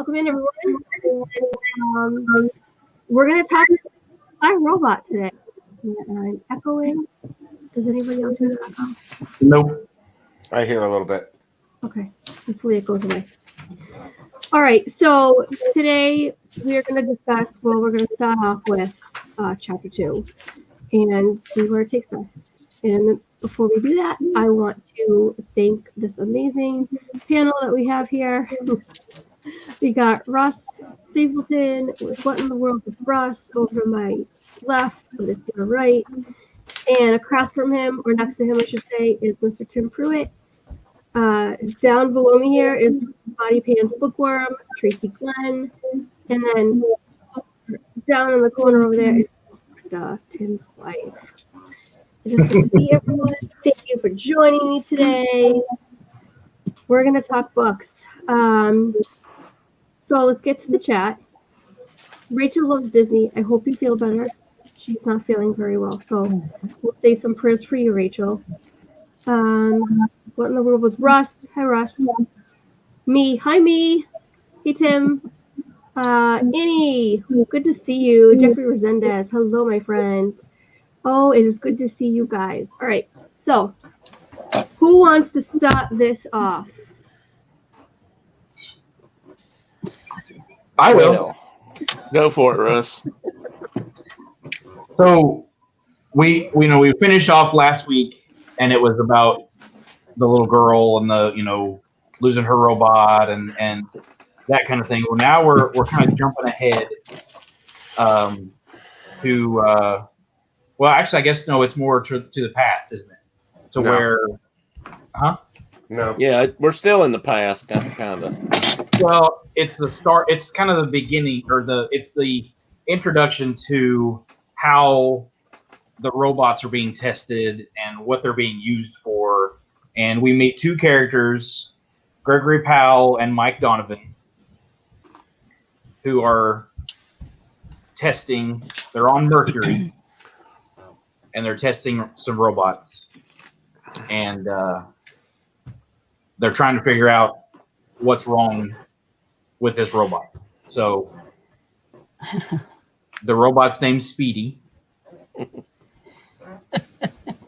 welcome in everyone. And, we're going to talk about robot today. I'm echoing. Does anybody else hear the echo? Nope. I hear a little bit. Okay. Hopefully it goes away. All right. So today we are going to discuss, we're going to start off with chapter 2 and see where it takes us. And before we do that, I want to thank this amazing panel that we have here. We got Russ Stapleton with What in the World with Russ over my left, and to the right. And across from him, or next to him, I should say, is Mr. Tim Pruitt. Down below me here is Body Pants Bookworm, Tracy Glenn. And then down in the corner over there is Tim's wife. It's just good to see everyone. Thank you for joining me today. We're going to talk books. So let's get to the chat. Rachel loves Disney. I hope you feel better. She's not feeling very well. So we'll say some prayers for you, Rachel. What in the world was Russ? Hi, Russ. Me. Hi, me. Hey, Tim. Annie. Good to see you. Jeffrey Resendez. Hello, my friends. Oh, it is good to see you guys. All right. So who wants to start this off? I will. Go for it, Russ. So we finished off last week, and it was about the little girl and the losing her robot and that kind of thing. Well, now we're kind of jumping ahead to well, actually, I guess no, it's more to the past, isn't it? So No. where, No. Yeah, we're still in the past, kind of. Well, it's the start. It's kind of the beginning, it's the introduction to how the robots are being tested and what they're being used for. And we meet two characters, Gregory Powell and Mike Donovan, who are testing. They're on Mercury, and they're testing some robots, and they're trying to figure out what's wrong with this robot. So the robot's named Speedy.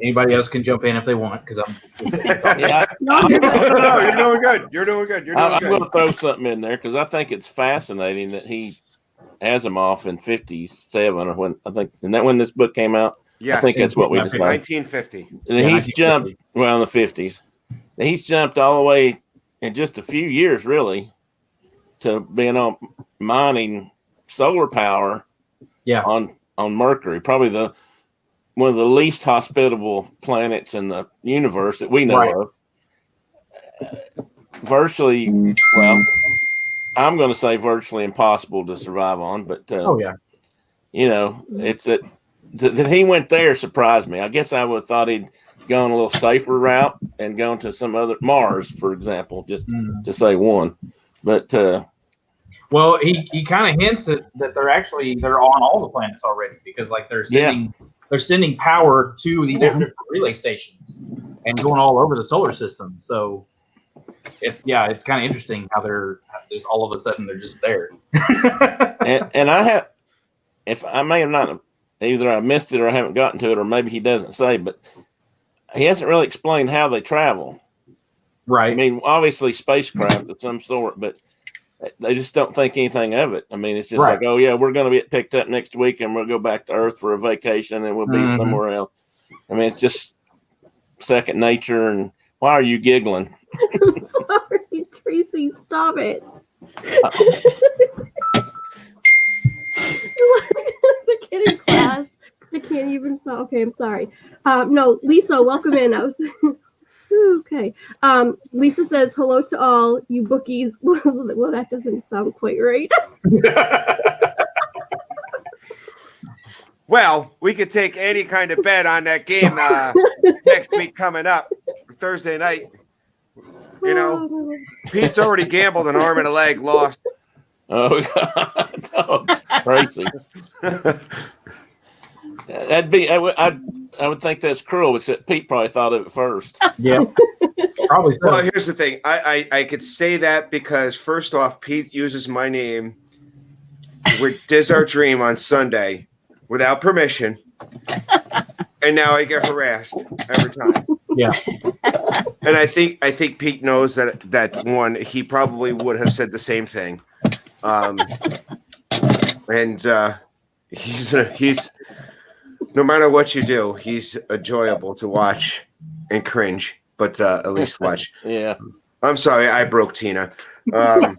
Anybody else can jump in if they want, because I'm. Yeah, No, you're doing good. You're doing good. You're doing I'm good. going to throw something in there because I think it's fascinating that he has them off in 57 or when I think isn't that when this book came out? Yes. I think that's what we decided. 1950. And he's jumped in the 50s. And he's jumped all the way in just a few years, really, to being on mining solar power. Yeah. On Mercury, probably one of the least hospitable planets in the universe that we know of. Virtually, well, I'm going to say virtually impossible to survive on. But it's that he went there surprised me. I guess I would have thought he'd gone a little safer route and gone to some other Mars, for example, just to say one. But well, he kind of hints that they're on all the planets already, because like they're sending power to the different relay stations and going all over the solar system. So it's kind of interesting how they're just all of a sudden they're just there. and I may have not, either I missed it or I haven't gotten to it, or maybe he doesn't say, but he hasn't really explained how they travel. Right. I mean, obviously spacecraft of some sort, but they just don't think anything of it. I mean, it's just like, oh yeah, we're going to get picked up next week and we'll go back to Earth for a vacation and we'll be somewhere else. I mean, it's just second nature. And why are you giggling? Sorry, Tracy, stop it. The kid in class. I can't even stop. Okay, I'm sorry. No, Lisa, welcome in. Okay. Lisa says, hello to all you bookies. Well, that doesn't sound quite right. Well, we could take any kind of bet on that game next week coming up, Thursday night. Pete's already gambled an arm and a leg, lost. Oh, God. Oh, crazy. I would think that's cruel, except Pete probably thought of it first. Yeah. Probably so. Well, here's the thing. I could say that because first off, Pete uses my name with Diz Our Dream on Sunday without permission, and now I get harassed every time. Yeah. And I think Pete knows that one. He probably would have said the same thing. And he's no matter what you do, he's enjoyable to watch and cringe, but at least watch. Yeah. I'm sorry, I broke Tina. Well,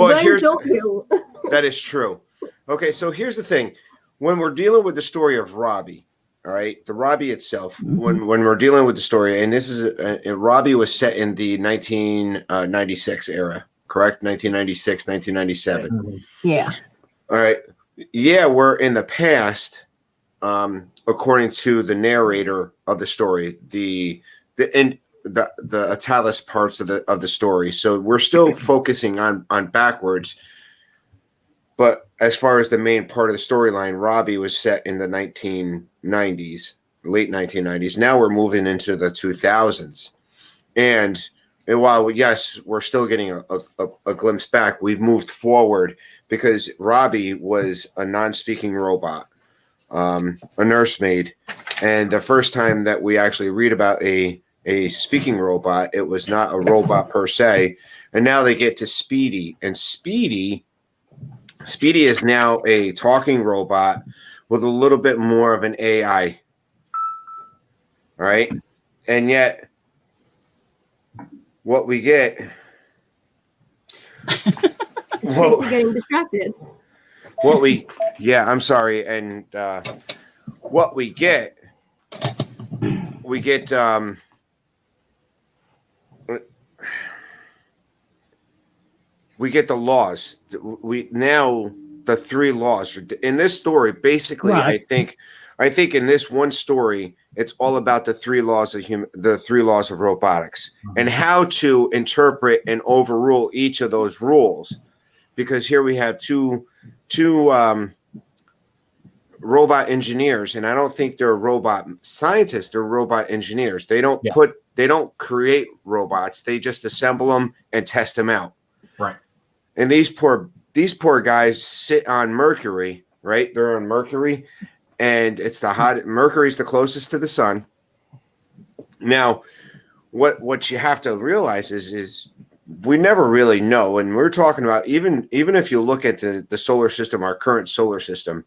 Then here's don't you? that is true. Okay, so here's the thing: when we're dealing with the story of Robbie, all right, the Robbie itself, when we're dealing with the story, and this is Robbie was set in the 1996 era, correct? 1996, 1997. Yeah. All right. Yeah, we're in the past, according to the narrator of the story, the Atalis parts of the story. So we're still focusing on backwards. But as far as the main part of the storyline, Robbie was set in the 1990s, late 1990s. Now we're moving into the 2000s. And while, yes, we're still getting a glimpse back, we've moved forward because Robbie was a non-speaking robot, a nursemaid. And the first time that we actually read about a speaking robot, it was not a robot per se. And now they get to Speedy. And Speedy is now a talking robot with a little bit more of an AI. All right. And yet, what we get. Well, getting distracted. I'm sorry. And what we get the laws. The three laws in this story. Basically, right. I think in this one story, it's all about the three laws of robotics and how to interpret and overrule each of those rules. Because here we have two robot engineers, and I don't think they're robot scientists. They're robot engineers. They don't create robots. They just assemble them and test them out. Right. And these poor guys sit on Mercury, right? They're on Mercury, and it's Mercury's the closest to the sun. Now, what you have to realize is we never really know. And we're talking about even if you look at the solar system, our current solar system,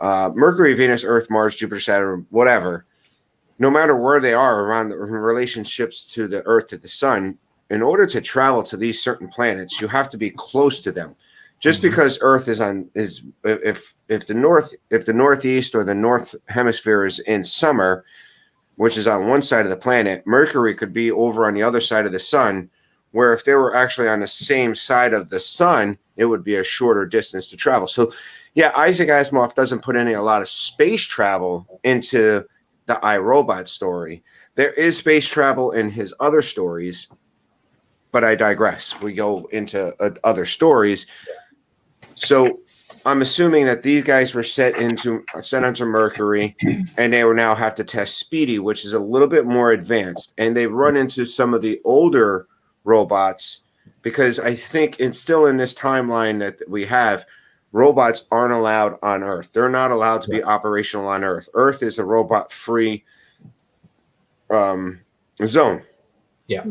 Mercury, Venus, Earth, Mars, Jupiter, Saturn, whatever, no matter where they are around the relationships to the Earth, to the sun, in order to travel to these certain planets, you have to be close to them. Just because Earth if the northeast or the north hemisphere is in summer, which is on one side of the planet, Mercury could be over on the other side of the sun, where if they were actually on the same side of the sun, it would be a shorter distance to travel. So, yeah, Isaac Asimov doesn't put a lot of space travel into the iRobot story. There is space travel in his other stories, but I digress. We go into other stories. So I'm assuming that these guys were sent onto Mercury, and they will now have to test Speedy, which is a little bit more advanced. And they run into some of the older robots because I think it's still in this timeline that we have, robots aren't allowed on Earth. They're not allowed to be operational on Earth. Earth is a robot-free zone. Yeah.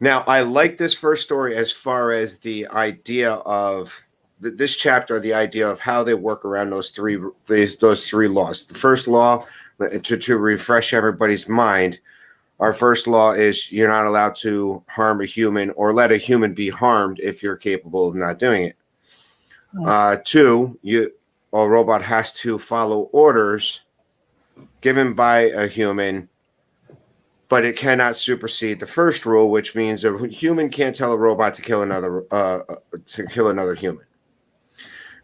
Now, I like this first story as far as the idea of this chapter, the idea of how they work around those three laws. The first law, to refresh everybody's mind, our first law is you're not allowed to harm a human or let a human be harmed if you're capable of not doing it. Two, a robot has to follow orders given by a human, but it cannot supersede the first rule, which means a human can't tell a robot to kill another human.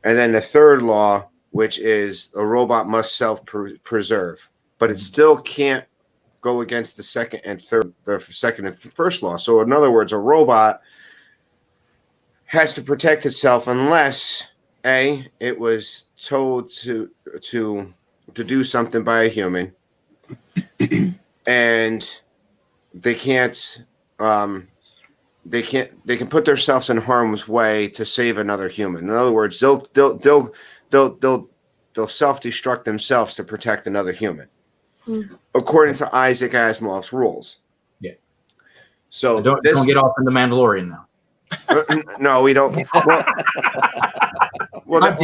And then the third law, which is a robot must self-preserve, but it still can't go against the second and first law. So in other words, a robot has to protect itself unless it was told to do something by a human, and they can't. They can put themselves in harm's way to save another human. In other words, they'll self-destruct themselves to protect another human, according to Isaac Asimov's rules. Yeah. So don't get off in the Mandalorian now. No, we don't. Well,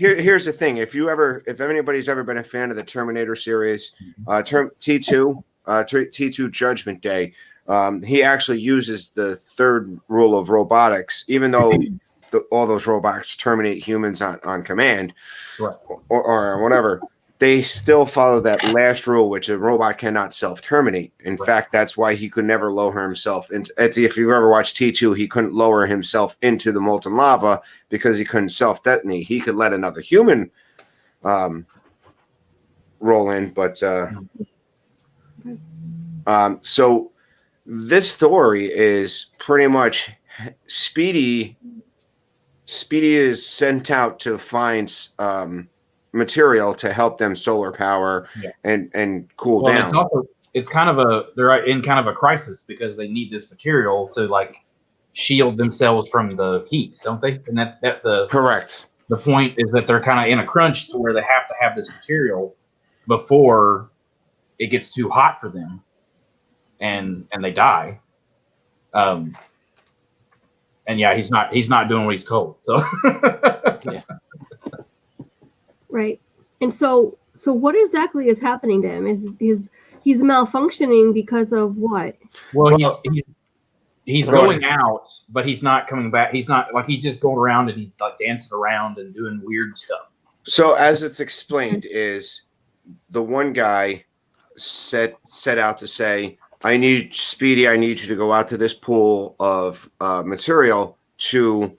here's the thing. If anybody's ever been a fan of the Terminator series, T2 Judgment Day, he actually uses the third rule of robotics, even though all those robots terminate humans on command, right, or whatever. They still follow that last rule, which a robot cannot self-terminate. In fact, that's why he could never lower himself into. If you've ever watched T2, he couldn't lower himself into the molten lava because he couldn't self-detonate. He could let another human roll in, but so this story is pretty much Speedy. Speedy is sent out to find material to help them solar power and cool down. They're in kind of a crisis because they need this material to like shield themselves from the heat, don't they? And correct. The point is that they're kind of in a crunch to where they have to have this material before it gets too hot for them, and they die. And yeah, he's not doing what he's told. So yeah. Right. And so what exactly is happening to him? He's malfunctioning because of what? Well, he's going out, but he's not coming back. He's not like he's just going around and he's like dancing around and doing weird stuff. So as it's explained, is the one guy set out to say, I need Speedy. I need you to go out to this pool of material to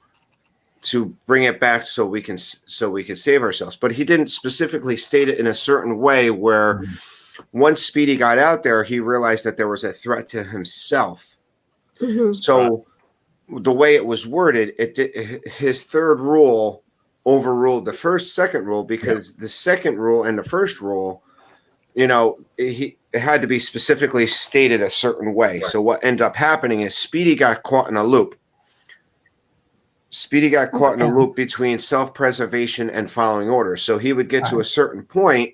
bring it back so we can save ourselves. But he didn't specifically state it in a certain way where once Speedy got out there, he realized that there was a threat to himself. Mm-hmm. So the way it was worded, his third rule overruled the second rule, because the second rule and the first rule, it had to be specifically stated a certain way. Right. So what ended up happening is Speedy got caught in a loop. Speedy got caught in a loop between self-preservation and following orders. So he would get to a certain point,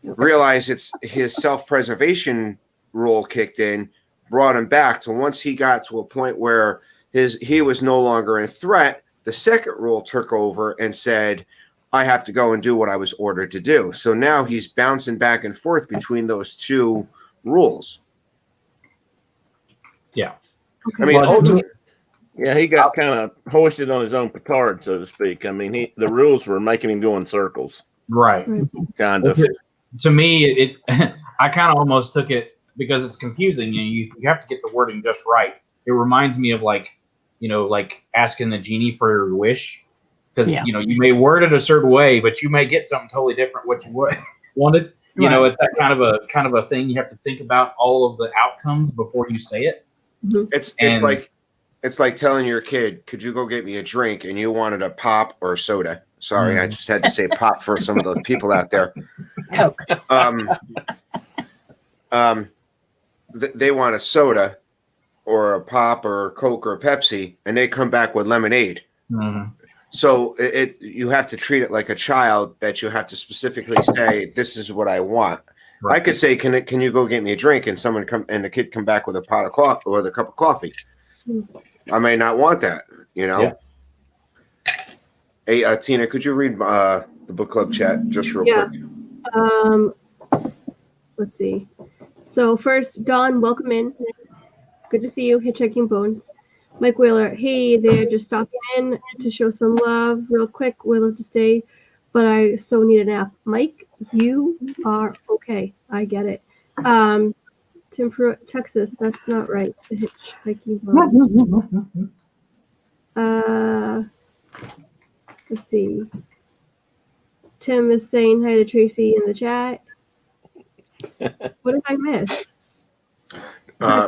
realize it's his self-preservation rule kicked in, brought him back to once he got to a point where he was no longer a threat, the second rule took over and said, I have to go and do what I was ordered to do. So now he's bouncing back and forth between those two rules. Yeah. I mean, ultimately, yeah, he got kind of hoisted on his own petard, so to speak. I mean, the rules were making him go in circles. Right. Kind of. To me, I kind of almost took it because it's confusing. You have to get the wording just right. It reminds me of like asking the genie for a wish. Because, you may word it a certain way, but you may get something totally different what you wanted. It's that kind of a thing. You have to think about all of the outcomes before you say it. Mm-hmm. It's like telling your kid, could you go get me a drink? And you wanted a pop or soda. Sorry, I just had to say pop for some of those people out there. They want a soda or a pop or a Coke or a Pepsi, and they come back with lemonade. Mm-hmm. So you have to treat it like a child, that you have to specifically say, this is what I want. Right. I could say, can you go get me a drink? And the kid come back with a pot of coffee or with a cup of coffee. I may not want that, Yeah. Hey, Tina, could you read the book club chat just real quick? Let's see. So first, Dawn, welcome in. Good to see you. Hitchhiking Bones. Mike Wheeler, hey there, just stopping in to show some love real quick. We'd love to stay, but I so need a nap. Mike, you are okay. I get it. Tim Pruitt, Texas, that's not right. The Hitchhiking Bones. Let's see. Tim is saying hi to Tracy in the chat. What did I miss?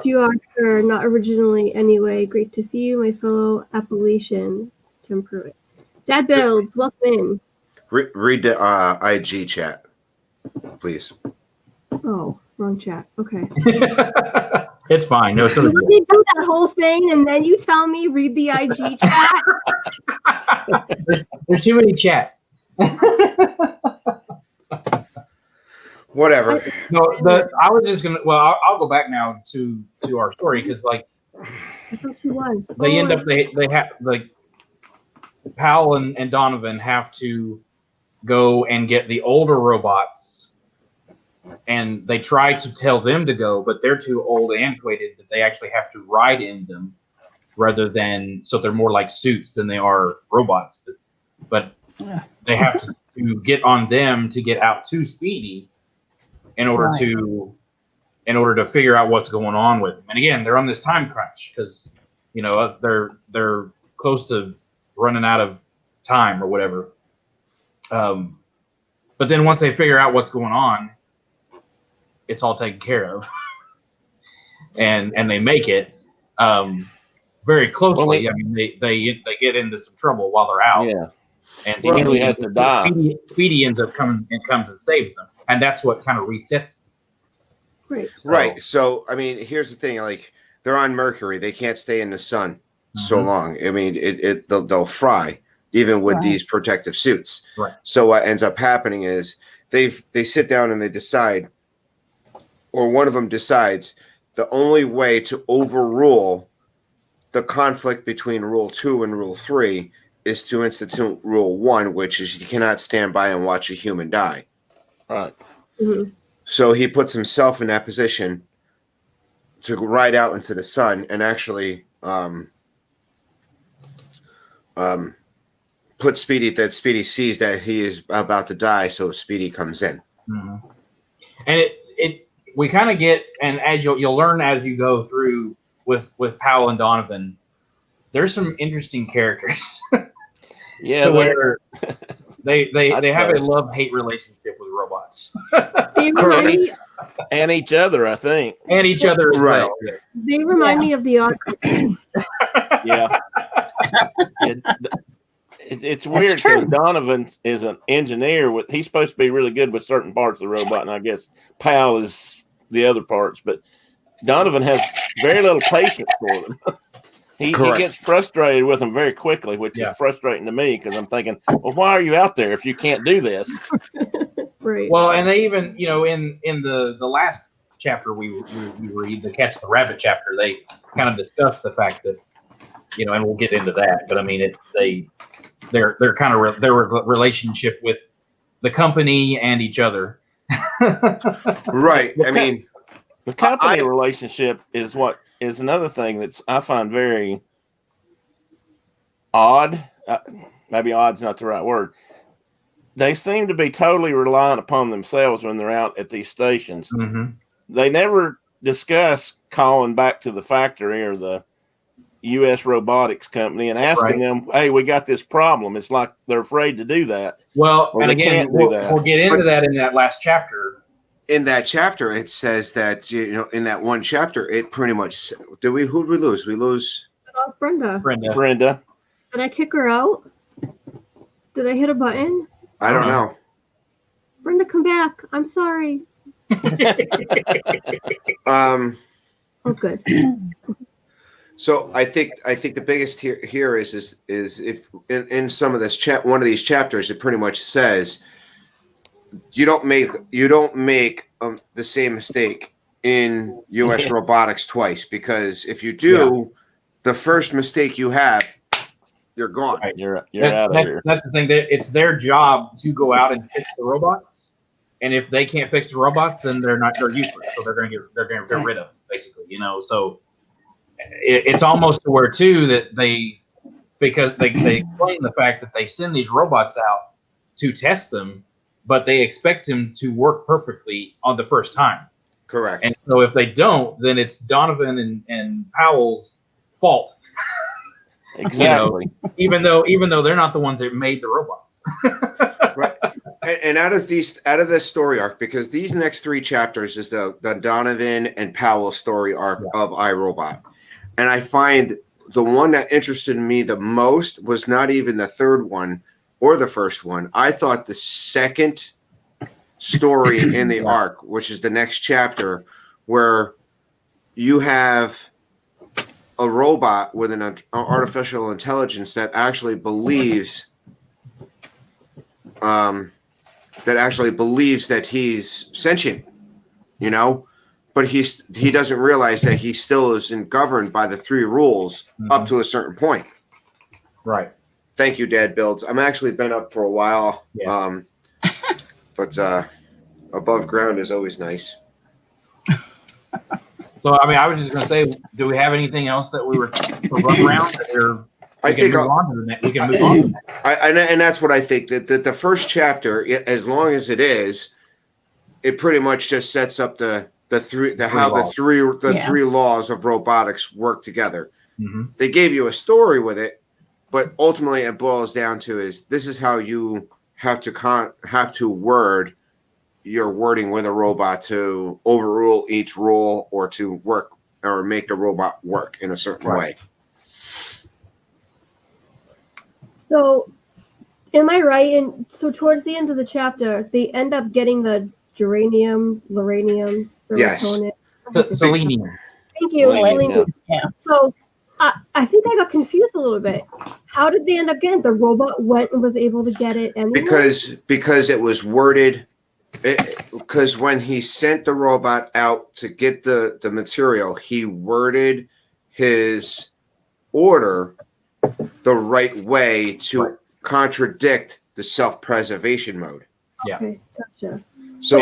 You are not originally anyway. Great to see you, my fellow Appalachian, Tim Pruitt. Dad Builds, welcome in. Read the IG chat, please. Oh, wrong chat. Okay. It's fine. No, so You let me do that whole thing, and then you tell me read the IG chat. there's too many chats. Whatever. No, I was just gonna. Well, I'll go back now to our story because like I thought she was. they end up they have like Powell and Donovan have to go and get the older robots, and they try to tell them to go, but they're too old and antiquated that they actually have to ride in them rather than so they're more like suits than they are robots. But they have to get on them to get out to Speedy in order to figure out what's going on with him. And again, they're on this time crunch because they're close to running out of time or whatever. But then once they figure out what's going on, it's all taken care of, and they make it very closely. I mean, they get into some trouble while they're out. Yeah, and Speedy has to die. Speedy ends up comes and saves them, and that's what kind of resets them. Right. Right. So, I mean, here's the thing. Like, they're on Mercury. They can't stay in the sun so long. I mean, they'll fry even with these protective suits. Right. So what ends up happening is they sit down and they decide, or one of them decides, the only way to overrule the conflict between Rule 2 and Rule 3 is to institute Rule 1, which is you cannot stand by and watch a human die. Right. Mm-hmm. So he puts himself in that position to ride out into the sun and actually put Speedy, that Speedy sees that he is about to die, so Speedy comes in. Mm-hmm. And we kind of get, and as you'll learn as you go through with Powell and Donovan, there's some interesting characters. Yeah, they have a love-hate relationship with robots. And each other, I think. And each other as well. They remind me of the Odd. Yeah. It's weird because Donovan is an engineer. He's supposed to be really good with certain parts of the robot, and I guess Powell is the other parts. But Donovan has very little patience for them. He gets frustrated with them very quickly, which is frustrating to me because I'm thinking, well, why are you out there if you can't do this? Right. Well, and they even, in the last chapter we read, the Catch the Rabbit chapter, they kind of discuss the fact that, and we'll get into that. But I mean, their kind of their relationship with the company and each other. Right. I mean, the company relationship is another thing that's I find very odd. Maybe odd's not the right word. They seem to be totally reliant upon themselves when they're out at these stations. Mm-hmm. They never discuss calling back to the factory or the U.S. robotics company and asking them, hey, we got this problem. It's like they're afraid to do that. Well, and again, we'll get into that in that last chapter. In that chapter, it says that, in that one chapter, it pretty much, who'd we lose? We lose Brenda. Did I kick her out? Did I hit a button? I don't know. Brenda, come back. I'm sorry. Oh, good. So I think the biggest here is if in some of this one of these chapters, it pretty much says you don't make the same mistake in U.S. robotics twice, because if you do, the first mistake you have, you're gone. Right, you're out of here. That's the thing. That it's their job to go out and fix the robots, and if they can't fix the robots, then they're useless. So they're going to get rid of them, basically. So it's almost to where too that because they explain the fact that they send these robots out to test them, but they expect them to work perfectly on the first time. Correct. And so if they don't, then it's Donovan and Powell's fault. Exactly. Even though they're not the ones that made the robots. Right. And out of this story arc, because these next 3 chapters is the Donovan and Powell story arc of iRobot. And I find the one that interested me the most was not even the third one or the first one. I thought the second story in the arc, which is the next chapter, where you have a robot with an artificial intelligence that actually believes that he's sentient, but he doesn't realize that he still isn't governed by the 3 rules up to a certain point. Right. Thank you, Dad Builds. I'm actually been up for a while, but above ground is always nice. So, I mean, I was just going to say, do we have anything else that we were to run around? We can move on to that. And that's what I think. That the first chapter, as long as it is, it pretty much just sets up the three laws of robotics work together. Mm-hmm. They gave you a story with it, but ultimately it boils down to is this is how you have to word your wording with a robot to overrule each rule or to work or make the robot work in a certain way. So, am I right? And so, towards the end of the chapter, they end up getting the geranium, luranium, serotonin. Selenium. Thank you. Selenium, yeah. So, I think I got confused a little bit. How did they end up getting it? The robot went and was able to get it anyway? Because it was worded. Because when he sent the robot out to get the material, he worded his order the right way to contradict the self-preservation mode. Yeah. Okay, gotcha. So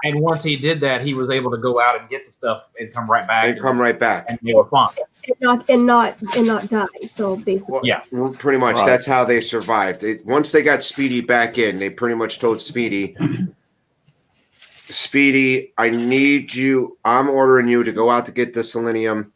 and once he did that, he was able to go out and get the stuff and come right back. And they were fine. And not die. So basically, pretty much that's how they survived. Once they got Speedy back in, they pretty much told Speedy, I need you. I'm ordering you to go out to get the selenium,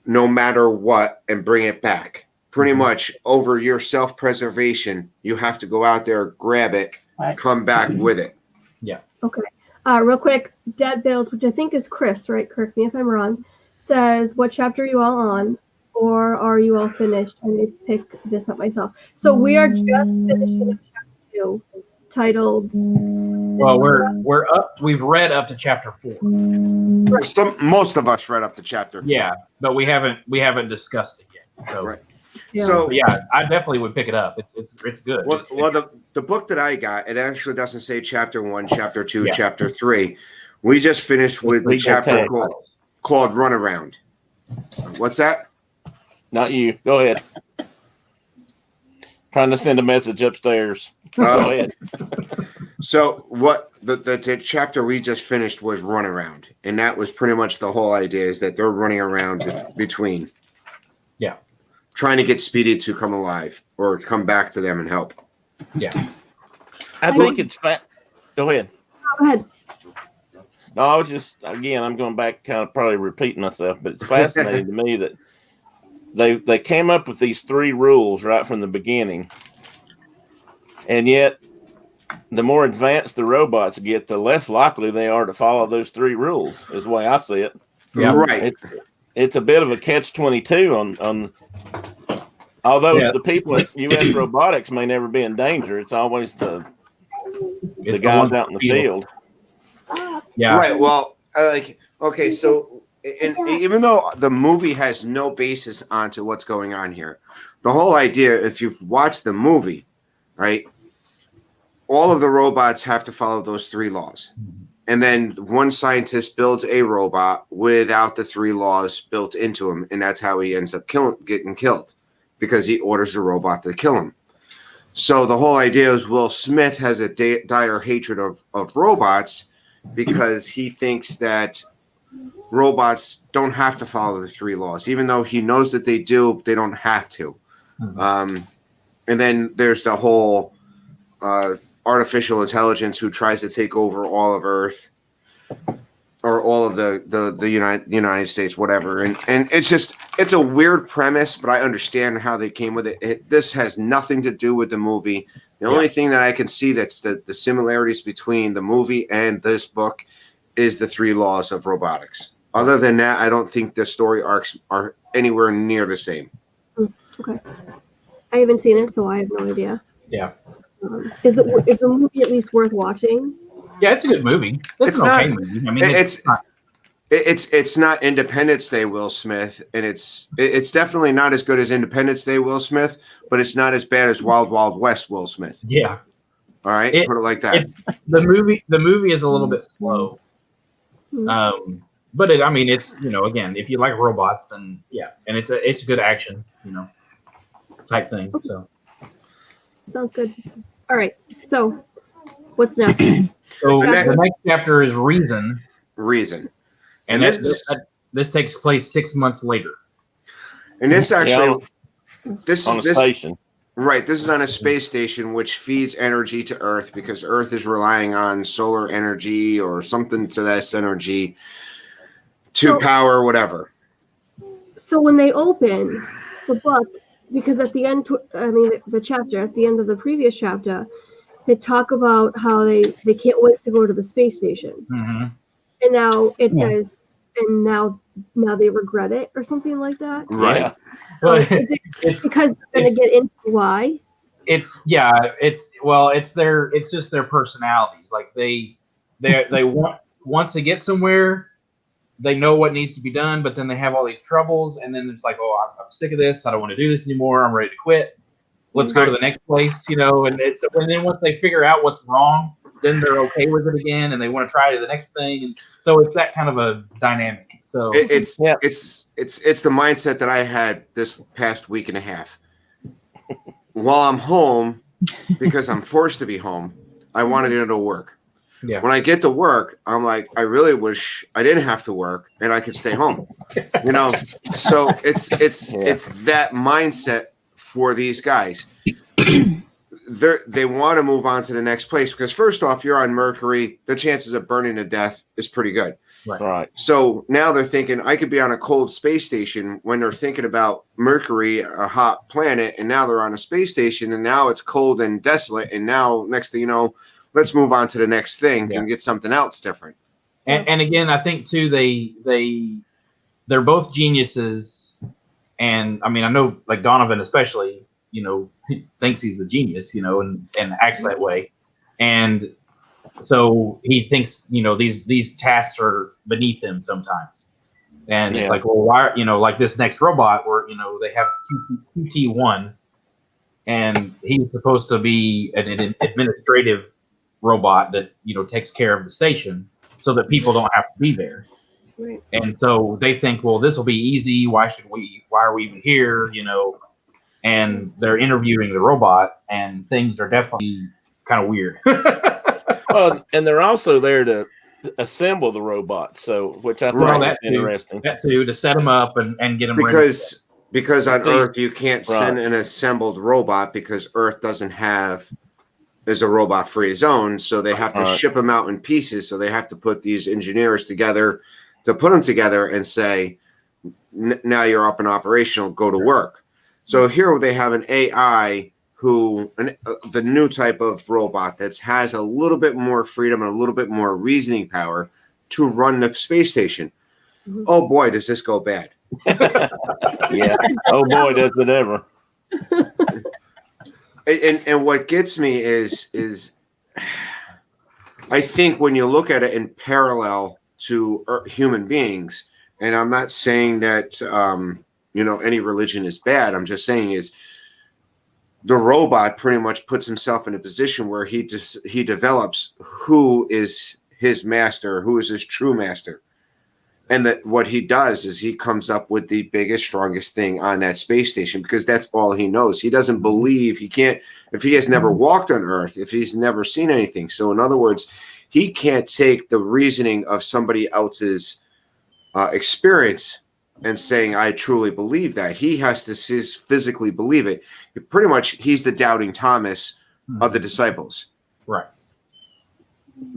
no matter what, and bring it back. Pretty much over your self-preservation, you have to go out there, grab it, come back with it. Yeah. Okay. Real quick, Dad Builds, which I think is Chris, right? Correct me if I'm wrong. Says, what chapter are you all on, or are you all finished? I need to pick this up myself. So we are just finishing up chapter 2, titled. Well, we're up. We've read up to chapter 4. Most of us read up to chapter 4. Yeah, but we haven't discussed it yet. So. Right. Yeah. So I definitely would pick it up. It's good. Well, the book that I got, it actually doesn't say chapter 1, chapter 2, chapter 3. We just finished with the chapter called Runaround. What's that? Not you. Go ahead. Trying to send a message upstairs. Go ahead. So what the chapter we just finished was Runaround, and that was pretty much the whole idea is that they're running around between. Yeah. Trying to get Speedy to come alive or come back to them and help. Yeah. I think it's Go ahead. Go ahead. No, I was just, again, I'm going back, kind of probably repeating myself, but it's fascinating to me that they came up with these 3 rules right from the beginning. And yet, the more advanced the robots get, the less likely they are to follow those 3 rules, is the way I see it. Yeah, right. It's a bit of a catch-22 on although the people at U.S. Robotics may never be in danger, it's always the guys out in the field. Yeah. Right. Well, okay, so even though the movie has no basis onto what's going on here, the whole idea, if you've watched the movie, right, all of the robots have to follow those 3 laws. And then one scientist builds a robot without the 3 laws built into him, and that's how he ends up getting killed, because he orders the robot to kill him. So the whole idea is Will Smith has a dire hatred of robots because he thinks that robots don't have to follow the 3 laws. Even though he knows that they do, they don't have to. And then there's the whole artificial intelligence who tries to take over all of Earth or all of the United States, whatever. And it's a weird premise, but I understand how they came with it. This has nothing to do with the movie. The only thing that I can see that's the similarities between the movie and this book is the 3 laws of robotics. Other than that, I don't think the story arcs are anywhere near the same. Okay. I haven't seen it, so I have no idea. Yeah. Is the movie at least worth watching? Yeah, it's a good movie. It's an okay movie. I mean, it's not Independence Day Will Smith, and it's definitely not as good as Independence Day Will Smith, but it's not as bad as Wild Wild West Will Smith. Yeah. All right, put it like that. The movie is a little bit slow. But I mean, it's, again, if you like robots, then yeah, and it's a good action, type thing. So Sounds good. All right. So what's next? So the next chapter is Reason. And this takes place 6 months later. And this actually, this on a station. Right. This is on a space station which feeds energy to Earth because Earth is relying on solar energy or something to this energy to power whatever. So when they open the book, because at the end, the chapter, at the end of the previous chapter, they talk about how they can't wait to go to the space station. Mm-hmm. And now it says, and now they regret it or something like that. Right. Yeah. It's because they're going to get into why. It's just their personalities. Like they want, once they get somewhere, they know what needs to be done, but then they have all these troubles, and then it's like, oh, I'm sick of this. I don't want to do this anymore. I'm ready to quit. Let's go to the next place, and then once they figure out what's wrong, then they're okay with it again, and they want to try the next thing, and so it's that kind of a dynamic. So it's the mindset that I had this past week and a half. While I'm home, because I'm forced to be home, I wanted to go to work. Yeah. When I get to work, I'm like, I really wish I didn't have to work and I could stay home. So it's that mindset for these guys. They want to move on to the next place because first off, you're on Mercury. The chances of burning to death is pretty good. Right. So now they're thinking I could be on a cold space station when they're thinking about Mercury, a hot planet, and now they're on a space station and now it's cold and desolate. And now next thing you know, let's move on to the next thing and get something else different. And again, I think too, they're both geniuses. And I mean, I know like Donovan, especially, he thinks he's a genius, and acts that way. And so he thinks, these tasks are beneath him sometimes. And it's like, well, why, like this next robot where, they have QT1 and he's supposed to be an administrative robot that, takes care of the station so that people don't have to be there. Right. And so they think, well, this will be easy. Why are we even here? And they're interviewing the robot and things are definitely kind of weird. Oh, and they're also there to assemble the robot, which I thought was interesting. That too, to set them up and get them because on Earth you can't send an assembled robot because Earth is a robot-free zone, so they have to ship them out in pieces. So they have to put these engineers together to put them together and say, now you're up and operational, go to work. So here they have an AI the new type of robot that has a little bit more freedom and a little bit more reasoning power to run the space station. Mm-hmm. Oh boy, does this go bad. Yeah. Oh boy, does it ever. And what gets me is I think when you look at it in parallel to human beings, and I'm not saying that any religion is bad. I'm just saying is the robot pretty much puts himself in a position where he develops who is his master, who is his true master. And that what he does is he comes up with the biggest, strongest thing on that space station because that's all he knows. He doesn't believe if he has never walked on Earth, if he's never seen anything. So in other words, he can't take the reasoning of somebody else's experience and saying, I truly believe that. He has to physically believe it. Pretty much, he's the doubting Thomas of the disciples. Right.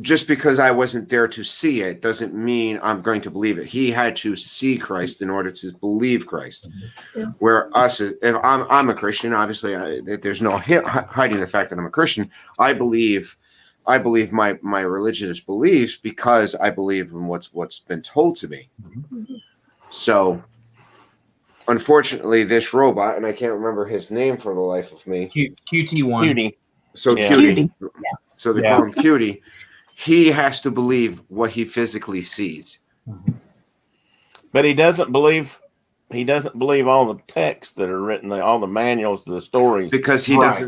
Just because I wasn't there to see it doesn't mean I'm going to believe it. He had to see Christ in order to believe Christ. Yeah. Where if I'm a Christian, obviously there's no hiding the fact that I'm a Christian. I believe my religious beliefs because I believe in what's been told to me. Mm-hmm. So, unfortunately, this robot, and I can't remember his name for the life of me. QT1. So Yeah. Cutie. Yeah. So they Yeah. call him Cutie. He has to believe what he physically sees. But he doesn't believe all the texts that are written, all the manuals, the stories. Because he Right.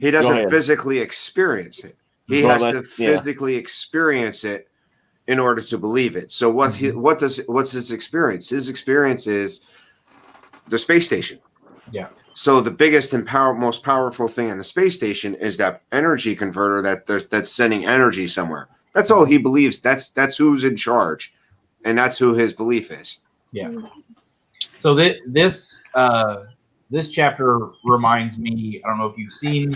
doesn't ahead. physically experience it. He Well, has to that- yeah. physically experience it in order to believe it. So what's his experience? His experience is the space station. Yeah. So the biggest and most powerful thing on the space station is that energy converter that's sending energy somewhere. That's all he believes. That's who's in charge, and that's who his belief is. Yeah. So this chapter reminds me. I don't know if you've seen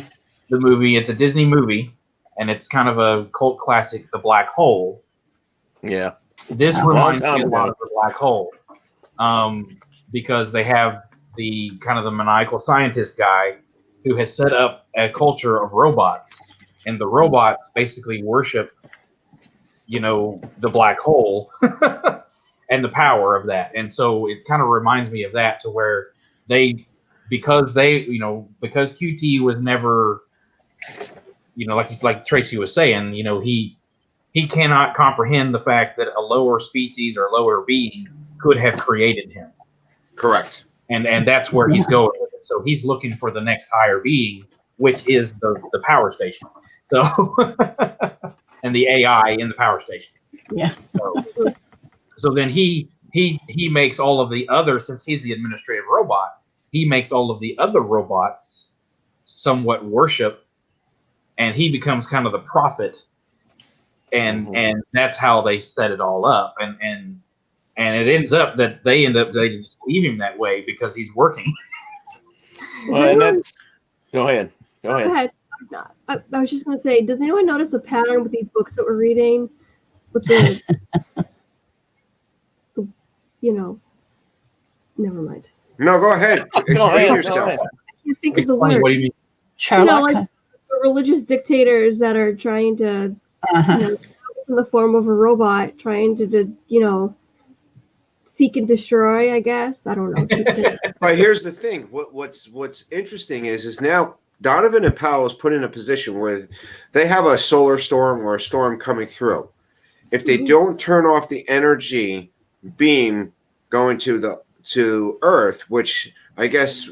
the movie. It's a Disney movie, and it's kind of a cult classic, The Black Hole. Yeah. This A reminds me long a time lot ago. of The Black Hole, because they have the kind of the maniacal scientist guy who has set up a culture of robots, and the robots basically worship, the black hole and the power of that. And so it kind of reminds me of that, to where because QT was never, like Tracy was saying, he cannot comprehend the fact that a lower species or lower being could have created him. Correct. And that's where he's going with it. So he's looking for the next higher being, which is the power station. So and the AI in the power station. Yeah. So then he makes all of the other, since he's the administrative robot, he makes all of the other robots somewhat worship, and he becomes kind of the prophet. And that's how they set it all up. And it ends up that they just leave him that way because he's working. Well, and go ahead. Go ahead. I was just going to say, does anyone notice a pattern with these books that we're reading? With the, never mind. No, go ahead. Explain yourself. I can't think of the Explain, word. what do you mean? Sherlock. Like the religious dictators that are trying to, in the form of a robot, trying to seek and destroy. I guess I don't know. But here's the thing. What's interesting is now Donovan and Powell is put in a position where they have a solar storm or a storm coming through. If they don't turn off the energy beam going to Earth, which I guess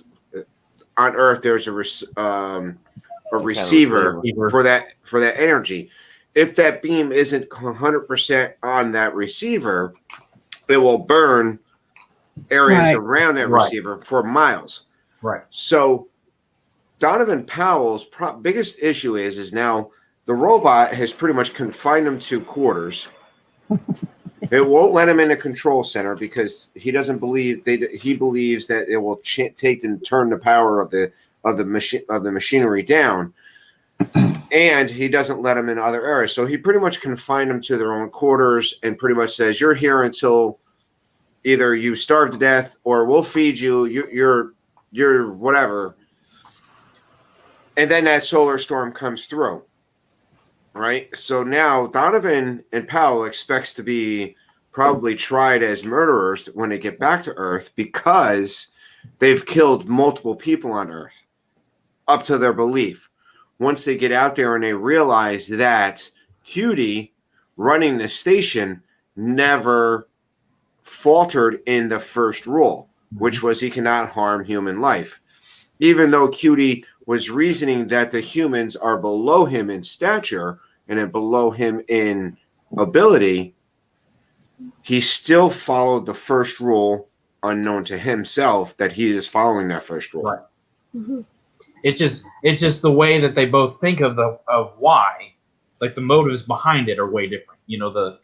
on Earth there's a receiver for that energy. If that beam isn't 100% on that receiver, it will burn areas around that receiver for miles. Right. So Donovan Powell's biggest issue is now the robot has pretty much confined him to quarters. It won't let him in a control center because he doesn't believe he believes that it will take and turn the power of the machinery down, and he doesn't let him in other areas. So he pretty much confined them to their own quarters and pretty much says, "You're here until either you starve to death or we'll feed you. You're whatever." And then that solar storm comes through. Right. So now Donovan and Powell expects to be probably tried as murderers when they get back to Earth because they've killed multiple people on Earth up to their belief. Once they get out there and they realize that Cutie running the station never faltered in the first rule, which was he cannot harm human life. Even though Cutie was reasoning that the humans are below him in stature and below him in ability, he still followed the first rule unknown to himself that he is following that first rule. Right. Mm-hmm. It's just the way that they both think of why, like the motives behind it are way different.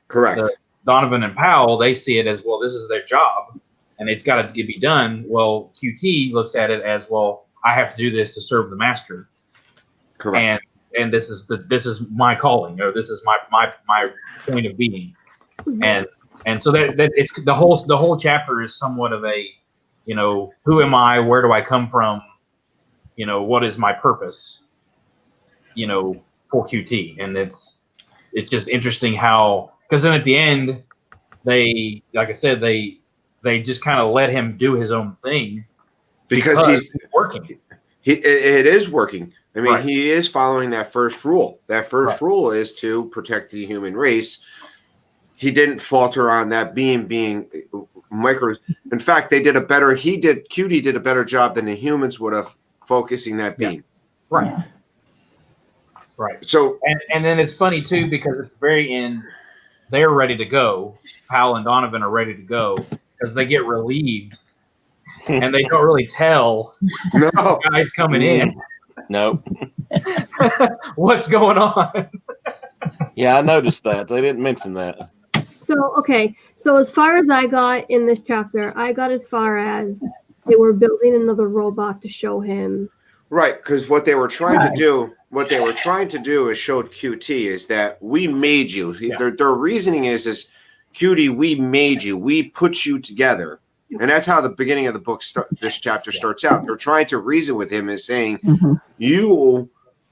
Correct. The Donovan and Powell, they see it as, well, this is their job and it's got to be done. Well, QT looks at it as, well, I have to do this to serve the master. Correct. And this is my calling, or this is my point of being. Mm-hmm. And so that it's the whole chapter is somewhat of a, who am I? Where do I come from? What is my purpose? For QT. And it's just interesting how, because then at the end, they, like I said, they just kind of let him do his own thing because he's working. it is working. I mean, Right. he is following that first rule. That first Right. rule is to protect the human race. He didn't falter on that being micro. In fact, QT did a better job than the humans would have focusing that beam. Right. Right. So and then it's funny too, because at the very end, they're ready to go. Powell and Donovan are ready to go because they get relieved, and they don't really tell no, the guys coming in Nope. what's going on. Yeah, I noticed that. They didn't mention that. So, okay. So as far as I got in this chapter, I got as far as they were building another robot to show him. right, because what they were trying to do is show QT is that we made you. Yeah. Their reasoning is QT, we made you. We put you together. And that's how the beginning of the book, this chapter starts out. They're trying to reason with him as saying, you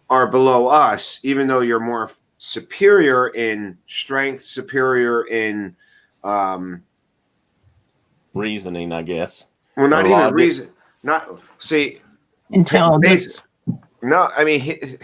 are below us, even though you're more superior in strength, superior in Reasoning, I guess. well, not Or even logic. reason. Not see Intelligence. no, I mean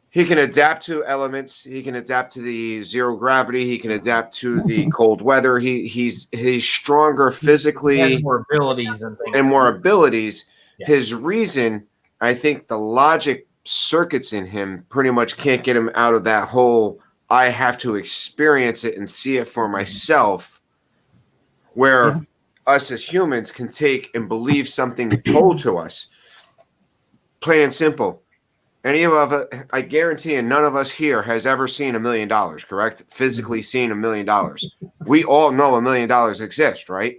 he can adapt to elements. He can adapt to the zero gravity. He can adapt to the cold weather. He's stronger physically. He has more abilities and things. And more abilities. Yeah. His reason, I think the logic circuits in him pretty much can't get him out of that whole I have to experience it and see it for myself, where us as humans can take and believe something told to us. Plain and simple. Any of us, I guarantee you, none of us here has ever seen $1 million, correct? Physically seen $1 million. We all know $1 million exists, right?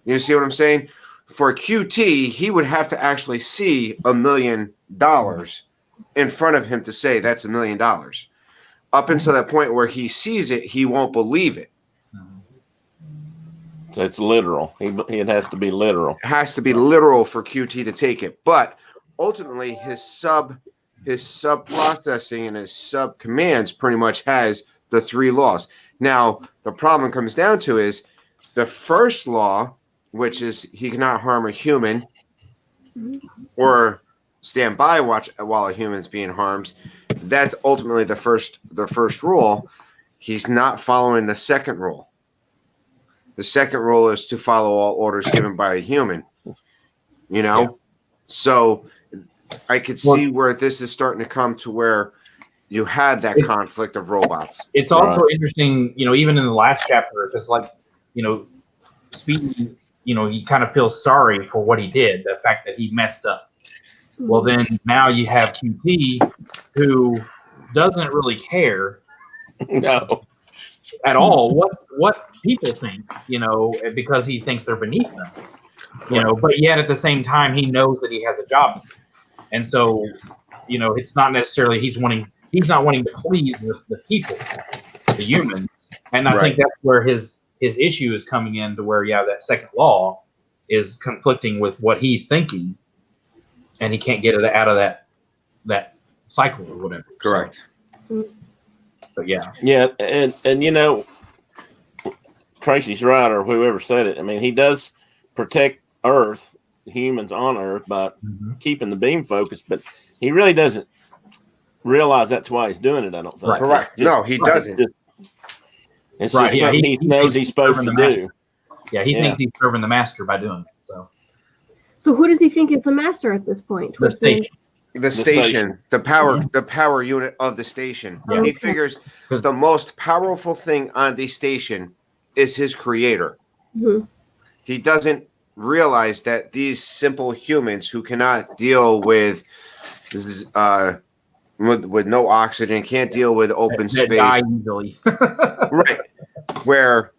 You see what I'm saying? For QT, he would have to actually see $1 million in front of him to say that's $1 million. Up until that point where he sees it, he won't believe it. So it's literal. It has to be literal. It has to be literal for QT to take it. But ultimately, his sub processing and his sub commands pretty much has the 3 laws. Now, the problem comes down to is the first law, which is he cannot harm a human or stand by while a human's being harmed. That's ultimately the first rule. He's not following the second rule. The second rule is to follow all orders given by a human. You know? Yeah. So I could see where this is starting to come to where you had that conflict of robots. It's also interesting, even in the last chapter, because Speedy, he kind of feels sorry for what he did, the fact that he messed up. Well, then now you have QT, who doesn't really care No. at all what people think, because he thinks they're beneath them, but yet at the same time, he knows that he has a job to do. And so, it's not necessarily he's not wanting to please the people, the humans. And I think that's where his issue is coming in, to where, that second law is conflicting with what he's thinking, and he can't get it out of that cycle or whatever. Correct. So, but yeah. Yeah, and Tracy's right, or whoever said it. I mean, he does protect Earth, humans on Earth, by keeping the beam focused, but he really doesn't realize that's why he's doing it, I don't think. Correct. No, he doesn't. It's just something he knows he's supposed to do. Yeah, he thinks he's serving the master by doing it. So who does he think is the master at this point? The station. The station, the power unit of the station. Yeah. He figures the most powerful thing on the station is his creator. Mm-hmm. He doesn't realize that these simple humans who cannot deal with no oxygen, can't deal with open That space, die easily. right? Where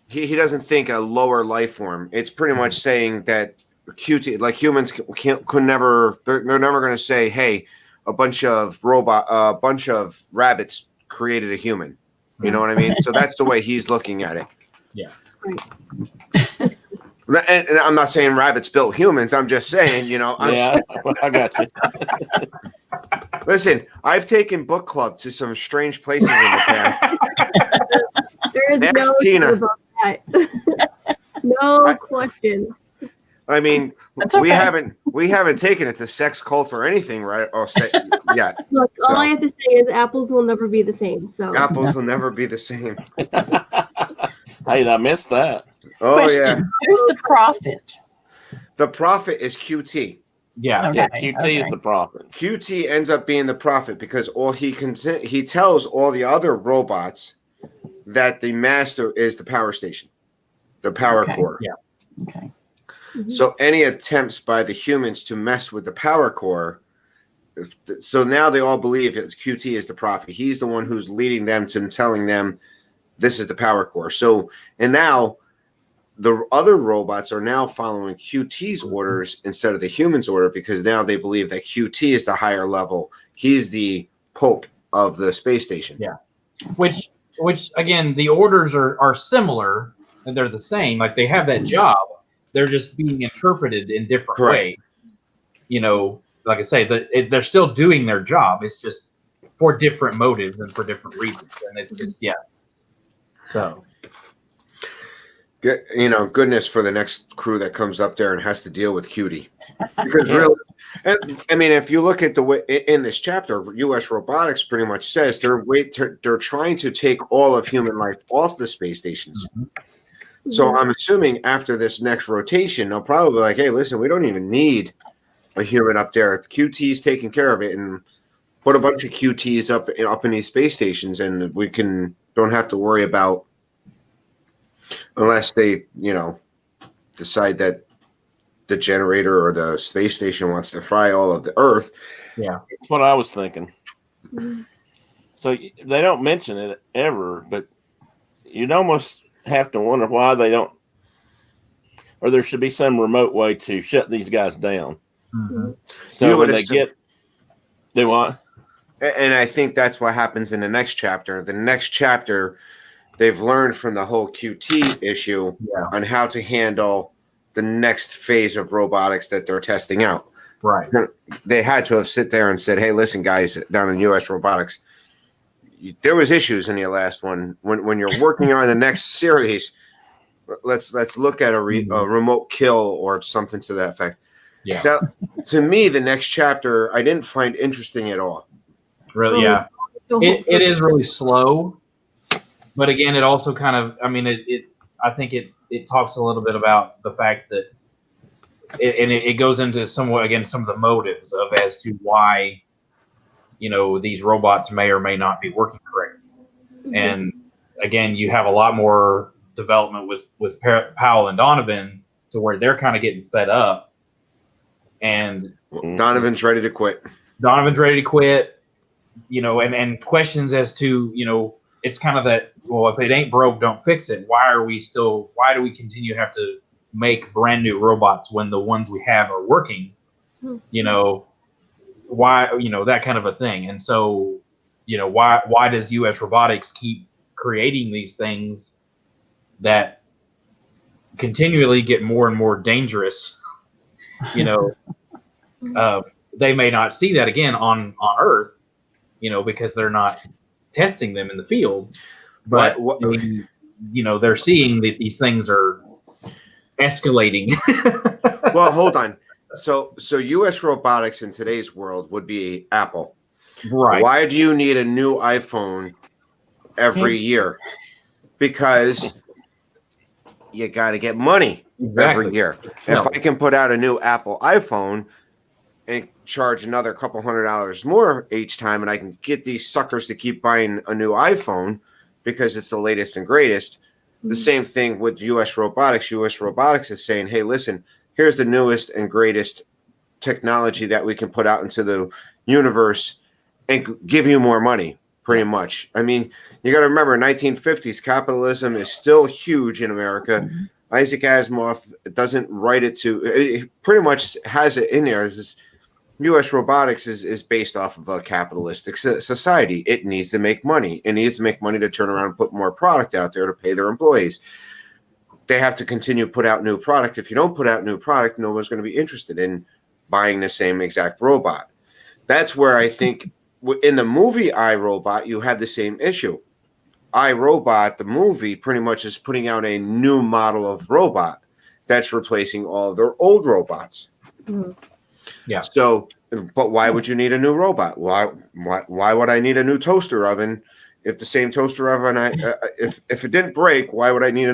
he doesn't think a lower life form. It's pretty much saying that QT, like humans, could never. They're never going to say, "Hey, a bunch of rabbits created a human." You know what I mean? So that's the way he's looking at it. Yeah. And I'm not saying rabbits built humans. I'm just saying, I got you. Listen, I've taken book club to some strange places in the past. There is Ask no Tina. doubt about that. No question. I mean, That's okay. we haven't taken it to sex cult or anything, right? Or yet. Look, all So- I have to say is apples will never be the same. So Apples will never be the same. Hey, I missed that. Oh Question: yeah, Who's the prophet? the prophet is QT. Yeah. Okay, Yeah, QT okay. is the prophet. QT ends up being the prophet because all he tells all the other robots that the master is the power station, the power Okay. core. Yeah. Okay. So any attempts by the humans to mess with the power core, so now they all believe it's QT is the prophet. He's the one who's leading them to telling them this is the power core. So and now the other robots are now following QT's orders instead of the humans' order because now they believe that QT is the higher level. He's the pope of the space station. Yeah. Which again, the orders are similar and they're the same. Like they have that job. They're just being interpreted in different Correct. ways. You know, like I say, they're still doing their job. It's just for different motives and for different reasons. And it's just So Goodness for the next crew that comes up there and has to deal with QT. Because Yeah. really, I mean, if you look at the way in this chapter, U.S. robotics pretty much says they're trying to take all of human life off the space stations. So I'm assuming after this next rotation, they'll probably be like, hey, listen, we don't even need a human up there. QT's taking care of it, and put a bunch of QTs up in these space stations, and we don't have to worry about unless they, decide that the generator or the space station wants to fry all of the Earth. yeah. That's what I was thinking. So they don't mention it ever, but you'd almost have to wonder why they don't, or there should be some remote way to shut these guys down. Mhm. So You when would they they want. And I think that's what happens in the next chapter. The next chapter, they've learned from the whole QT issue on how to handle the next phase of robotics that they're testing out. Right. They had to have sit there and said, hey, listen, guys, down in U.S. robotics, there was issues in your last one. When you're working on the next series, let's look at a remote kill or something to that effect. Yeah. Now, to me, the next chapter I didn't find interesting at all. Really, yeah. It is really slow, but again, it also kind of, I mean, I think it talks a little bit about the fact that, it goes into some of the motives as to why, these robots may or may not be working correctly. And again, you have a lot more development with Powell and Donovan to where they're kind of getting fed up. And Donovan's ready to quit. And questions as to, it's kind of that, well, if it ain't broke, don't fix it. Why do we continue to have to make brand new robots when the ones we have are working? Why, that kind of a thing. And so, why does U.S. robotics keep creating these things that continually get more and more dangerous? They may not see that again on Earth, because they're not testing them in the field, but they're seeing that these things are escalating. Well, hold on. So U.S. robotics in today's world would be Apple. Right. Why do you need a new iPhone every year? Because you got to get money every year. If I can put out a new Apple iPhone and charge another couple $100 more each time, and I can get these suckers to keep buying a new iPhone because it's the latest and greatest. The same thing with U.S. robotics. U.S. robotics is saying, hey, listen, here's the newest and greatest technology that we can put out into the universe and give you more money, pretty much. I mean, you got to remember, 1950s, capitalism is still huge in America. Isaac Asimov doesn't write it it pretty much has it in there. U.S. robotics is based off of a capitalistic society. It needs to make money. It needs to make money to turn around and put more product out there to pay their employees. They have to continue to put out new product. If you don't put out new product, no one's going to be interested in buying the same exact robot. That's where I think in the movie iRobot, you have the same issue. iRobot, the movie, pretty much is putting out a new model of robot that's replacing all of their old robots. Mhm. Yeah. So, but why would you need a new robot? Why would I need a new toaster oven if the same toaster oven if it didn't break? Why would I need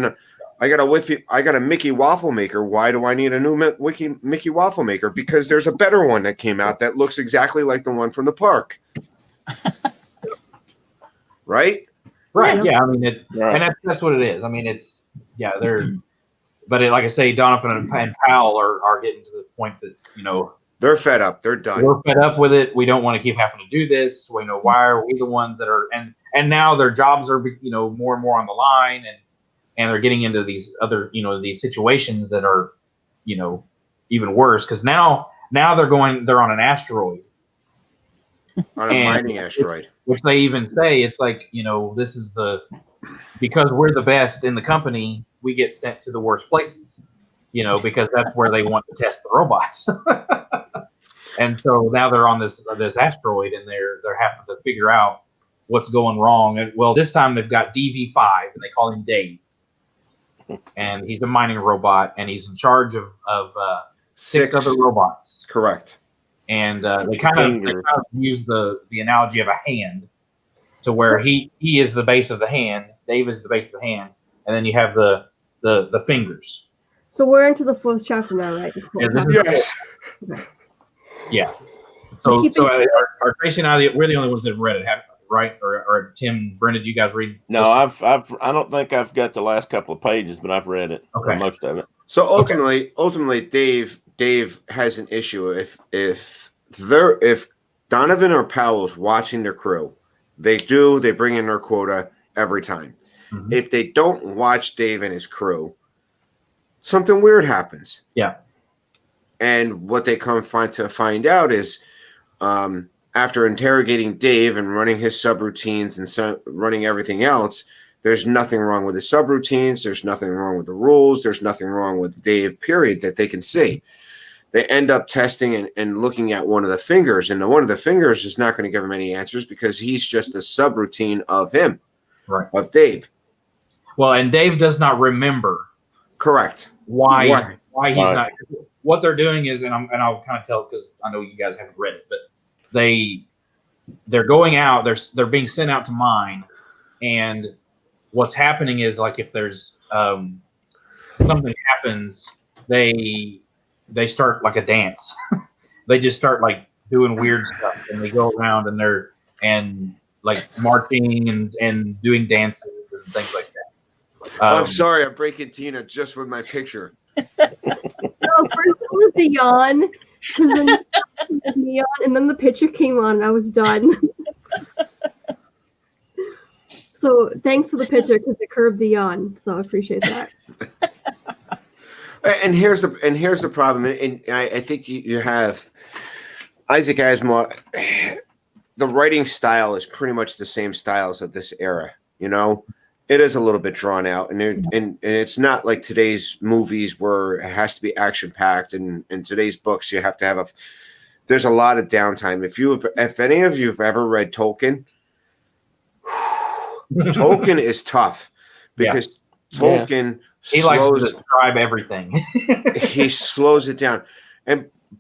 I got a Mickey waffle maker. Why do I need a new Mickey waffle maker? Because there's a better one that came out that looks exactly like the one from the park. Right? Right. Yeah. I mean, Right. and that's what it is. I mean, but like I say, Donovan and Powell are getting to the point that, They're fed up. They're done. we're fed up with it. We don't want to keep having to do this. We know, why are we the ones that are, and now their jobs are, more and more on the line, and they're getting into these other, these situations that are, even worse. Cause now they're on an asteroid. On a mining asteroid. Which they even say, it's like, this is because we're the best in the company, we get sent to the worst places, because that's where they want to test the robots. And so now they're on this asteroid, and they're having to figure out what's going wrong. And well, this time they've got DV5, and they call him Dave, and he's a mining robot, and he's in charge of six other robots. Correct. And they kind of use the analogy of a hand, to where he is the base of the hand, Dave is the base of the hand, and then you have the fingers. So we're into the 4th chapter now, right? Yes. Yeah. So Tracy and I, we're the only ones that have read it, right? Or Tim, Brenda, did you guys read? No, I don't think I've got the last couple of pages, but I've read it. Okay. Most of it. So ultimately, Dave has an issue. If Donovan or Powell's watching their crew, they bring in their quota every time. Mm-hmm. If they don't watch Dave and his crew, something weird happens. Yeah. And what they find out is, after interrogating Dave and running his subroutines and running everything else, there's nothing wrong with the subroutines. There's nothing wrong with the rules. There's nothing wrong with Dave, period, that they can see. They end up testing and looking at one of the fingers, and one of the fingers is not going to give him any answers because he's just a subroutine of him, right? Of Dave. Well, and Dave does not remember. Correct. Why he's not. What they're doing is, and I'll kind of tell, because I know you guys haven't read it, but they're going out. They're being sent out to mine, and what's happening is, like, if there's something happens, they start like a dance. They just start like doing weird stuff, and they go around and like marching and doing dances and things like that. I'm sorry, I'm breaking Tina just with my picture. No, first it was the yawn, and then the picture came on, and I was done. So thanks for the picture, because it curbed the yawn. So I appreciate that. And here's the problem, and I think you have Isaac Asimov. The writing style is pretty much the same styles of this era. It is a little bit drawn out, and it's not like today's movies where it has to be action packed. And in today's books, you have to have there's a lot of downtime. If any of you have ever read Tolkien, Tolkien is tough because Tolkien. He likes to describe everything. He slows it down.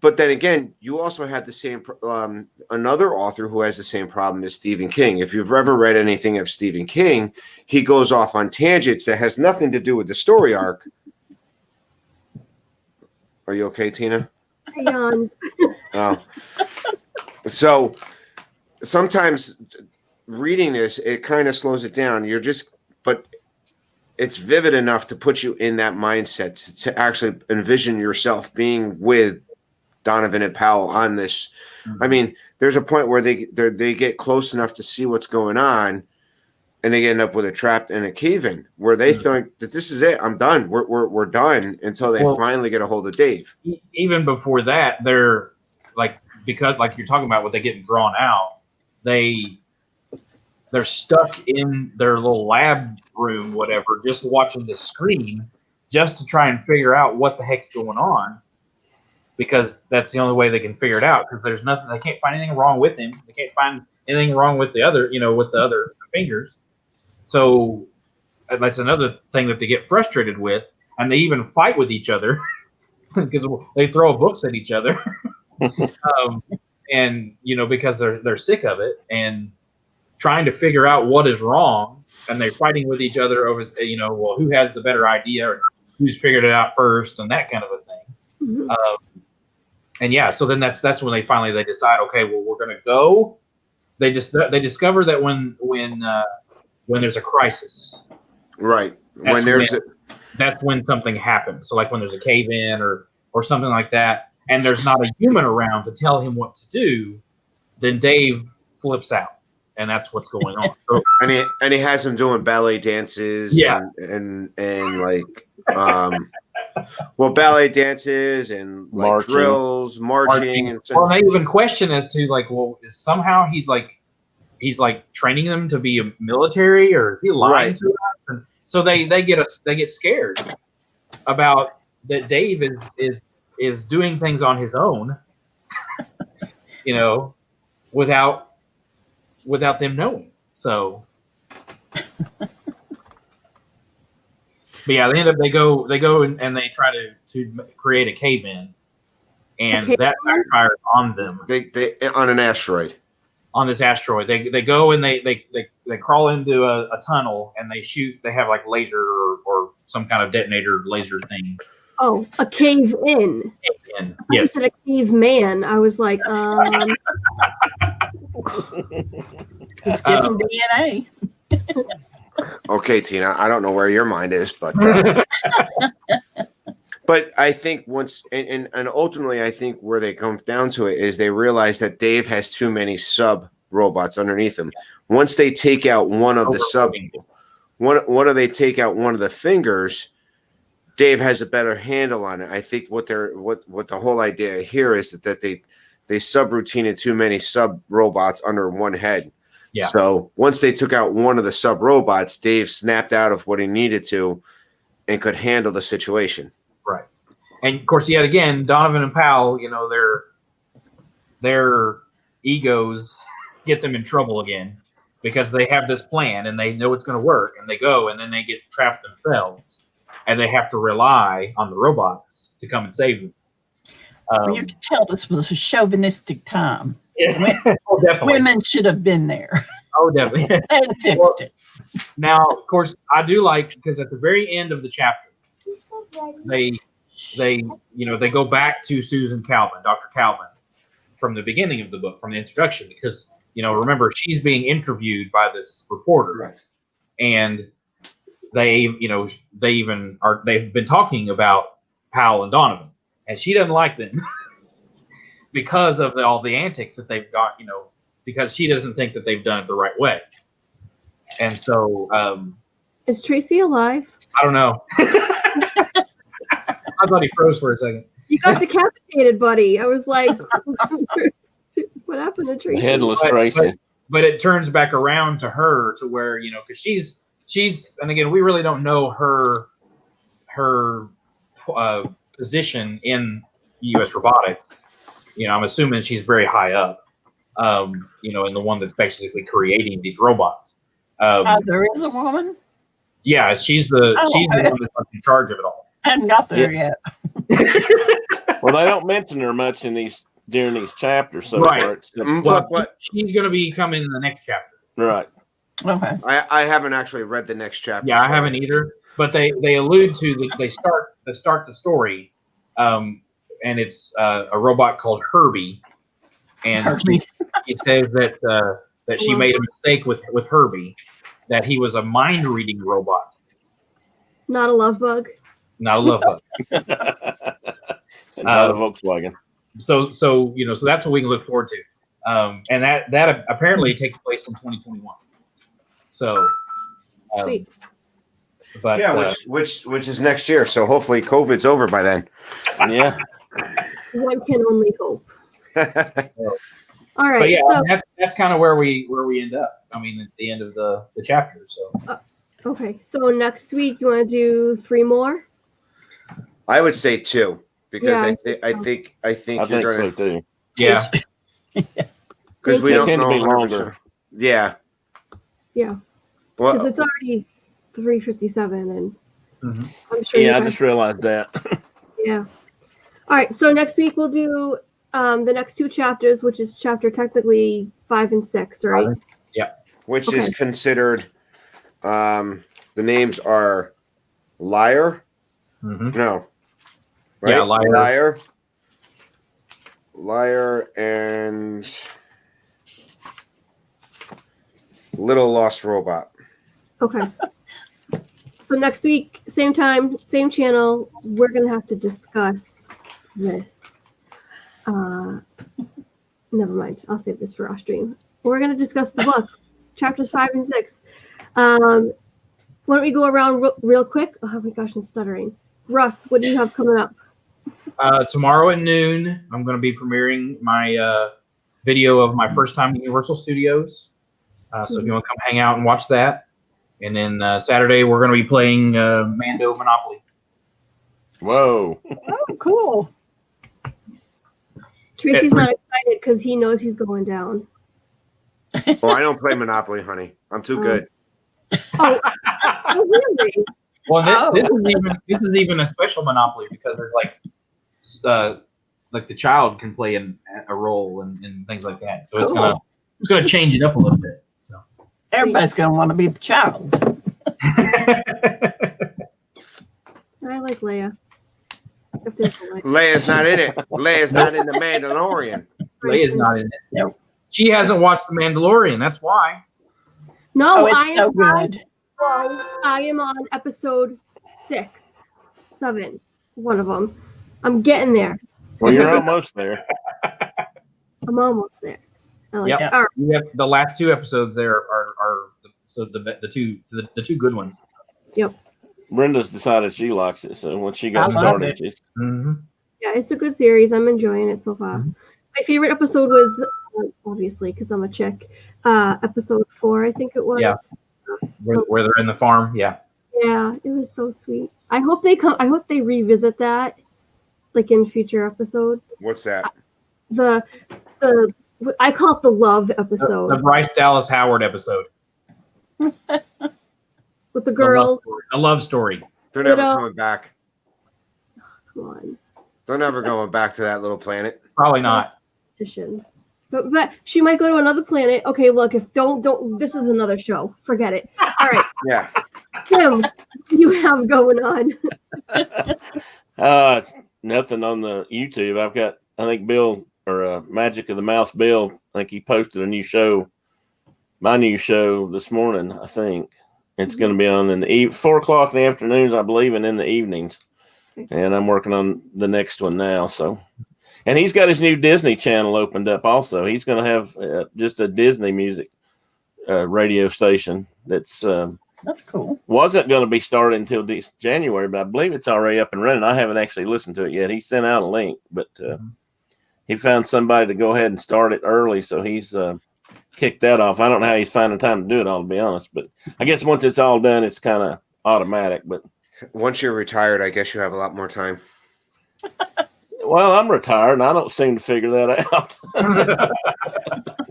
But then again, you also have the same another author who has the same problem as Stephen King. If you've ever read anything of Stephen King, he goes off on tangents that has nothing to do with the story arc. Are you okay, Tina? I yawned. Oh. So sometimes reading this, it kind of slows it down. But it's vivid enough to put you in that mindset to actually envision yourself being with Donovan and Powell on this. Mm-hmm. I mean, there's a point where they get close enough to see what's going on, and they end up with a trap and a cave-in where they think that this is it. I'm done. We're done until they finally get a hold of Dave. Even before that, they're because you're talking about, what they getting drawn out, they're stuck in their little lab room, whatever, just watching the screen, just to try and figure out what the heck's going on, because that's the only way they can figure it out. Because there's nothing, they can't find anything wrong with him. They can't find anything wrong with the other, with the other fingers. So that's another thing that they get frustrated with. and they even fight with each other because they throw books at each other, and because they're sick of it and trying to figure out what is wrong, and they're fighting with each other over well, who has the better idea or who's figured it out first and that kind of a thing. Mhm. And yeah, so then that's when they decide, okay, well, we're going to go. They discover that when there's a crisis, Right. That's when something happens. So like when there's a cave in or something like that, and there's not a human around to tell him what to do, then Dave flips out, and that's what's going on. So, and he has him doing ballet dances. Yeah. And like ballet dances and like drills, marching. And well, they even question as to like, well, is somehow he's training them to be a military, or is he lying to us? And so they get scared about that Dave is doing things on his own, without them knowing. So, but yeah, they go and they try to create a cave in, and that backfires on them. They on an asteroid. On this asteroid, they go and they crawl into a tunnel, and they shoot. They have like laser or some kind of detonator laser thing. Oh, a cave in. Yes. I said a caveman. I was like, Let's get some DNA. Okay, Tina, I don't know where your mind is, but but I think once and ultimately I think where they come down to it is they realize that Dave has too many sub robots underneath him. Once they take out one of the they take out one of the fingers, Dave has a better handle on it. I think what the whole idea here is that they subroutine too many sub robots under one head. Yeah. So once they took out one of the sub robots, Dave snapped out of what he needed to and could handle the situation. Right. And of course, yet again, Donovan and Powell, their egos get them in trouble again because they have this plan and they know it's going to work, and they go and then they get trapped themselves, and they have to rely on the robots to come and save them. You can tell this was a chauvinistic time. Oh, definitely. Women should have been there. Oh, definitely. And fixed it. Now, of course, I do like, because at the very end of the chapter, they go back to Susan Calvin, Dr. Calvin, from the beginning of the book, from the introduction, because remember, she's being interviewed by this reporter, Right. and they've been talking about Powell and Donovan, and she doesn't like them because of all the antics that they've got, because she doesn't think that they've done it the right way. And so, is Tracy alive? I don't know. I thought he froze for a second. You got decapitated, buddy. I was like, what happened to Tracy? Headless Tracy. But it turns back around to her, to where, because she's, and again, we really don't know her position in U.S. robotics. I'm assuming she's very high up, and the one that's basically creating these robots. There is a woman? Yeah, she's the one that's in charge of it all. I haven't got there yet. Well, they don't mention her much during these chapters so Right. far. But she's going to be coming in the next chapter. Right. Okay. I haven't actually read the next chapter. Yeah, I haven't either. But they allude to they start the story, and it's a robot called Herbie, and Herbie. he says that she made a mistake with Herbie, that he was a mind reading robot, Not a love bug. not a love bug. Not a Volkswagen. So that's what we can look forward to, and that apparently takes place in 2021. So, Sweet. but Yeah, which is next year. So hopefully COVID's over by then. Yeah. One can only hope. All right. but yeah, So, that's kind of where we end up. I mean, at the end of the chapter. So okay. So next week, you want to do 3 more? I would say 2 because Yeah, I think I you're think gonna, so too. yeah, because we They don't tend to know be 100%. longer. Yeah. Yeah. Because Well, it's already 3:57, and Mhm. I'm sure. Yeah, I you guys- just realized that. Yeah. All right. So next week we'll do the next two chapters, which is chapter technically 5 and 6, right? Which Okay. is considered. The names are liar. Mhm. No. Right? Yeah, liar. Liar and Little Lost Robot. Okay. So next week, same time, same channel, we're gonna have to discuss this. Never mind. I'll save this for off stream. We're gonna discuss the book, chapters 5 and 6. Why don't we go around real quick? Oh my gosh, I'm stuttering. Russ, what do you have coming up? Tomorrow at noon, I'm going to be premiering my video of my first time to Universal Studios. So if you want to come hang out and watch that. And then Saturday, we're going to be playing Mando Monopoly. Whoa. Oh, cool. Tracy's not excited because he knows he's going down. Oh, I don't play Monopoly, honey. I'm too good. Oh, really? Well, Oh. this is even a special Monopoly because there's like the child can play a role and things like that. So it's Cool. gonna change it up a little bit. So Everybody's going to want to be the child. I like Leia. If there's a Leia. Leia's not in it. Leia's not in the Mandalorian. Leia's not in it. Nope. She hasn't watched The Mandalorian. That's why. No, Oh, it's I so am on, good. I am on episode 6, 7, one of them. I'm getting there. Well, you're almost there. I'm almost there. I like Yep. it. All right. You have the last two episodes there are the two good ones. Brenda's decided she likes it, so when she got I love started, it. she's Mm-hmm. Yeah, it's a good series. I'm enjoying it so far. Mhm. My favorite episode was, obviously, because I'm a chick, episode 4, I think it was. Yeah. Where they're in the farm. Yeah. Yeah, it was so sweet. I hope they revisit that, like in future episodes. What's that? The I call it the love The episode Bryce Dallas Howard episode. with the girl. The love story. They're never Widow. coming back. Come on, They're never going back to that little planet. Probably not. petition. But she might go to another planet. Okay, look, if don't this is another show. Forget it. All right, Yeah. Tim, what do you have going on? nothing on the YouTube. I've got, I think Bill or Magic of the Mouse Bill, I think he posted a new show, my new show this morning. I think it's going to be on in the 4 o'clock in the afternoons, I believe, and in the evenings. And I'm working on the next one now. So, and he's got his new Disney channel opened up. Also, he's going to have just a Disney music radio station that's cool. wasn't going to be started until this January, but I believe it's already up and running. I haven't actually listened to it yet. He sent out a link, but he found somebody to go ahead and start it early, so he's kicked that off. I don't know how he's finding time to do it all, to be honest, but I guess once it's all done, it's kind of automatic. But Once you're retired, I guess you have a lot more time. well, I'm retired, and I don't seem to figure that out.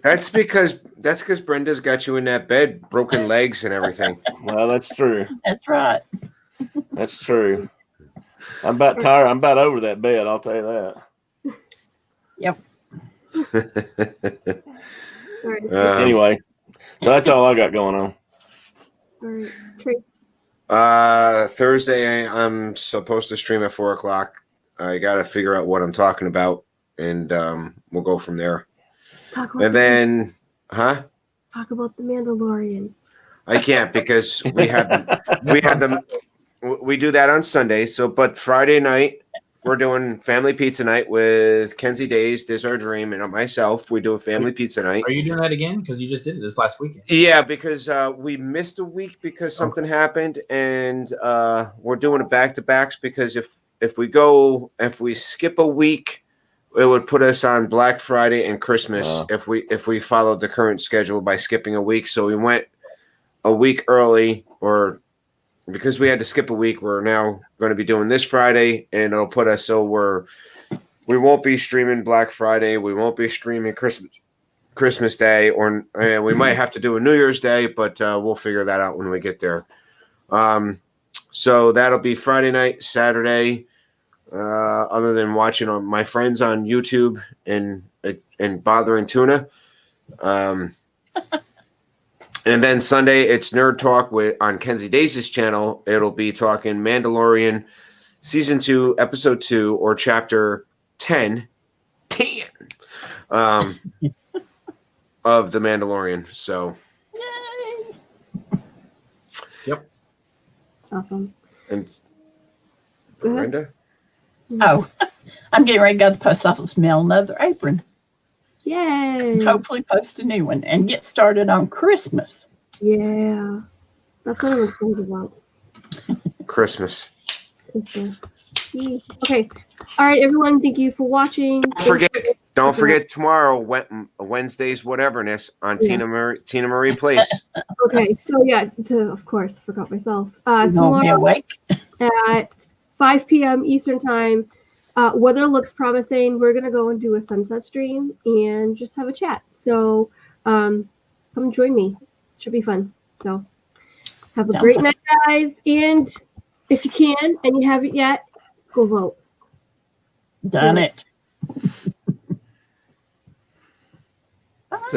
That's because Brenda's got you in that bed, broken legs and everything. Well, that's true. That's right. That's true. I'm about tired. I'm about over that bed. I'll tell you that. Yep. All right, Anyway, so that's all I got going on. all right. Trace. Thursday, I'm supposed to stream at 4 o'clock. I got to figure out what I'm talking about, and we'll go from there. Talk about And then, huh? talk about the Mandalorian. I can't because we do that on Sunday. So, but Friday night we're doing family pizza night with Kenzie Days, This Our Dream, and myself. We do a family pizza night. Are you doing that again? Because you just did it this last weekend. Yeah, because we missed a week because something happened, and we're doing it back to backs because if we skip a week, it would put us on Black Friday and Christmas if we followed the current schedule by skipping a week. So we went a week early, or because we had to skip a week, we're now going to be doing this Friday, and it'll put us so we won't be streaming Black Friday, we won't be streaming Christmas Day, or we might have to do a New Year's Day, but we'll figure that out when we get there. So that'll be Friday night, Saturday. Other than watching on my friends on YouTube and bothering tuna. And then Sunday it's Nerd Talk on Kenzie Daze's channel. It'll be talking Mandalorian season 2, episode 2, or chapter 10 of the Mandalorian. So Yay. Yep. Awesome. And Go ahead. Brenda? Oh, I'm getting ready to go to the post office, mail another apron. Yay. Hopefully post a new one and get started on Christmas. Yeah. That's what I'm excited about. Christmas. Okay. All right, everyone. Thank you for watching. Don't forget tomorrow, Wednesday's whateverness on Yeah. Tina Marie Place. Okay. So yeah, of course, forgot myself. You won't be Tomorrow awake. at 5 p.m. Eastern time. Weather looks promising. We're gonna go and do a sunset stream and just have a chat. So come join me. Should be fun. So have a Sounds great fun. night, guys. And if you can and you haven't yet, go vote. Done it. See